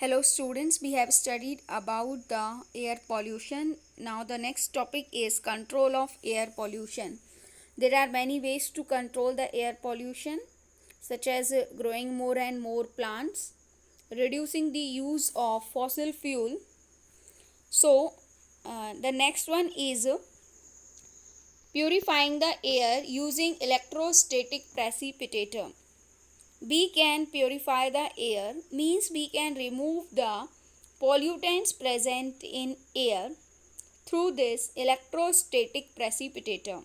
Hello students, we have studied about the air pollution. Now the next topic is control of air pollution. There are many ways to control the air pollution, such as growing more and more plants, reducing the use of fossil fuel. The next one is purifying the air using electrostatic precipitator. We can purify the air means we can remove the pollutants present in air through this electrostatic precipitator.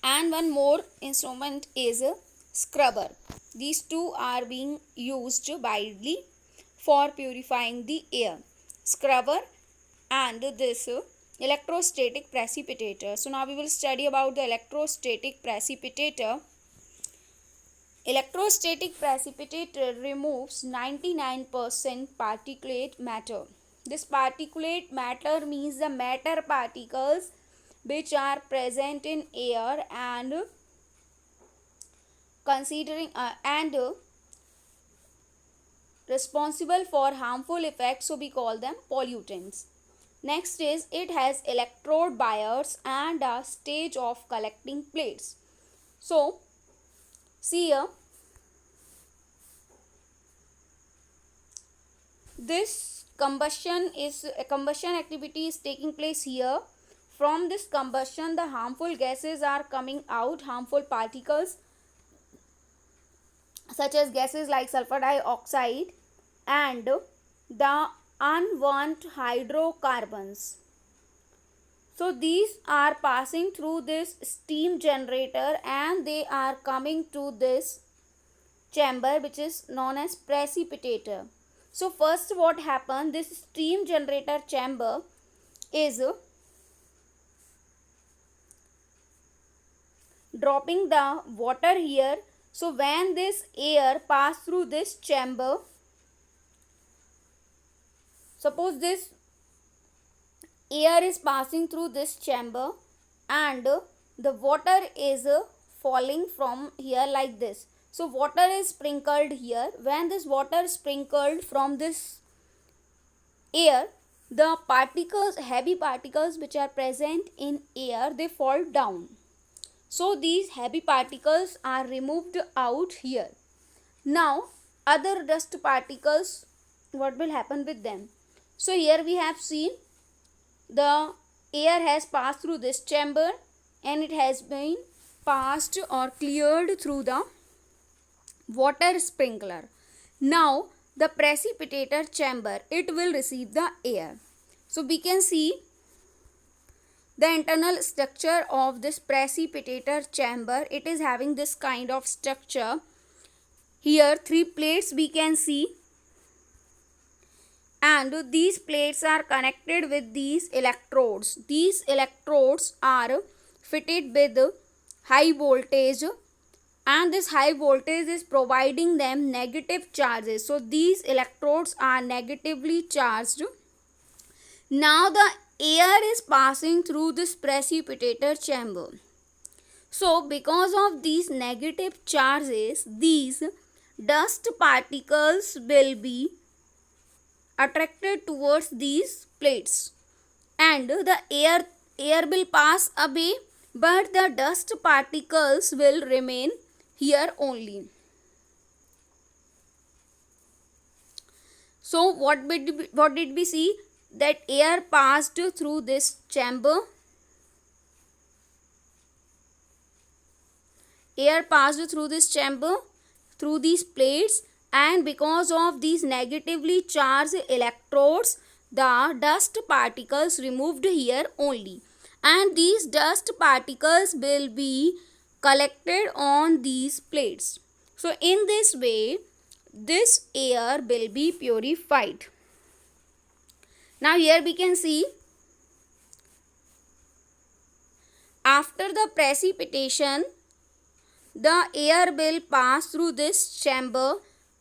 And one more instrument is a scrubber. These two are being used widely for purifying the air. Scrubber and this electrostatic precipitator. So now we will study about the electrostatic precipitator. Electrostatic precipitator removes 99% particulate matter. This particulate matter means the matter particles which are present in air and responsible for harmful effects, so we call them pollutants. Next is it has electrode bias and a stage of collecting plates. So see here, this combustion activity is taking place here. From this combustion, the harmful gases are coming out, harmful particles such as gases like sulfur dioxide and the unwanted hydrocarbons. So these are passing through this steam generator and they are coming to this chamber which is known as precipitator. So first what happened, this steam generator chamber is dropping the water here. So when this air pass through this chamber, suppose this air is passing through this chamber and the water is falling from here like this. So water is sprinkled here. When this water is sprinkled from this air, the particles, heavy particles which are present in air, they fall down. So these heavy particles are removed out here. Now other dust particles, what will happen with them? So here we have seen the air has passed through this chamber and it has been passed or cleared through the water sprinkler. Now the precipitator chamber, it will receive the air. So we can see the internal structure of this precipitator chamber. It is having this kind of structure. Here 3 plates we can see, and these plates are connected with these electrodes. These electrodes are fitted with high voltage and this high voltage is providing them negative charges. So these electrodes are negatively charged. Now the air is passing through this precipitator chamber. So because of these negative charges, these dust particles will be attracted towards these plates and the air will pass away, but the dust particles will remain here only. So what did we see? That air passed through this chamber. Air passed through this chamber, through these plates, and because of these negatively charged electrodes, the dust particles removed here only. And these dust particles will be collected on these plates. So in this way, this air will be purified. Now here we can see, after the precipitation, the air will pass through this chamber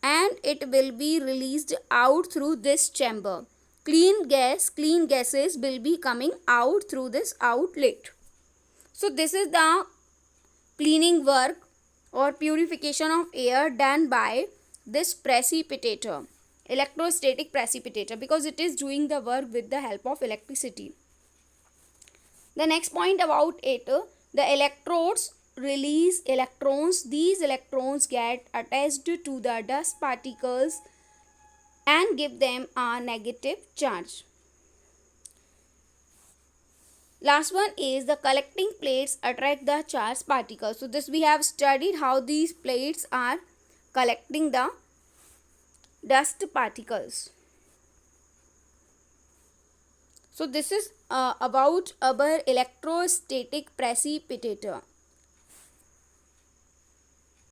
and it will be released out through this chamber. Clean gases will be coming out through this outlet. So this is the cleaning work or purification of air done by this precipitator. electrostatic precipitator, because it is doing the work with the help of electricity. The next point about it, the electrodes release electrons. These electrons get attached to the dust particles and give them a negative charge. Last one is the collecting plates attract the charged particles. So this we have studied how these plates are collecting the dust particles. So this is about our electrostatic precipitator.